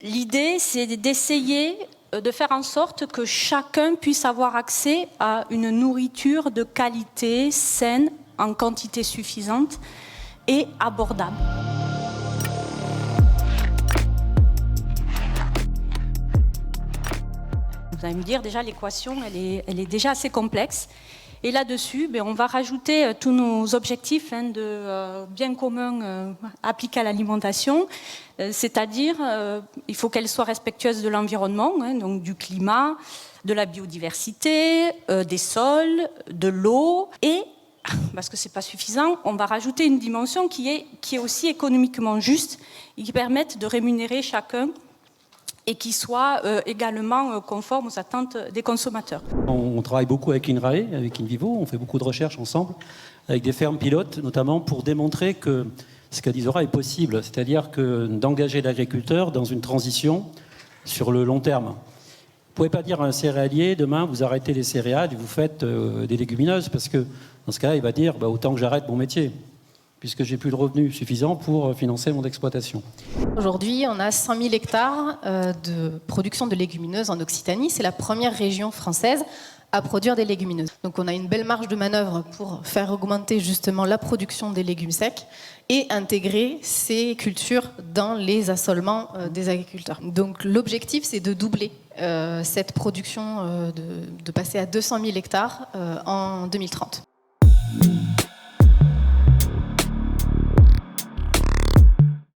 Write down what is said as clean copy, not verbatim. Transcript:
L'idée, c'est d'essayer de faire en sorte que chacun puisse avoir accès à une nourriture de qualité, saine, en quantité suffisante et abordable. Vous allez me dire, déjà, l'équation, elle est déjà assez complexe. Et là-dessus, on va rajouter tous nos objectifs de bien commun appliqués à l'alimentation, c'est-à-dire il faut qu'elle soit respectueuse de l'environnement, donc du climat, de la biodiversité, des sols, de l'eau, et, parce que ce n'est pas suffisant, on va rajouter une dimension qui est aussi économiquement juste et qui permette de rémunérer chacun et qui soit également conforme aux attentes des consommateurs. On travaille beaucoup avec INRAE, avec InVivo, on fait beaucoup de recherches ensemble, avec des fermes pilotes, notamment pour démontrer que ce qu'Adizora est possible, c'est-à-dire que d'engager l'agriculteur dans une transition sur le long terme. Vous ne pouvez pas dire à un céréalier, demain, vous arrêtez les céréales et vous faites des légumineuses, parce que dans ce cas-là, il va dire, autant que j'arrête mon métier, puisque j'ai plus de revenus suffisants pour financer mon exploitation. Aujourd'hui, on a 100 000 hectares de production de légumineuses en Occitanie. C'est la première région française à produire des légumineuses. Donc on a une belle marge de manœuvre pour faire augmenter justement la production des légumes secs et intégrer ces cultures dans les assolements des agriculteurs. Donc l'objectif, c'est de doubler cette production, de passer à 200 000 hectares en 2030.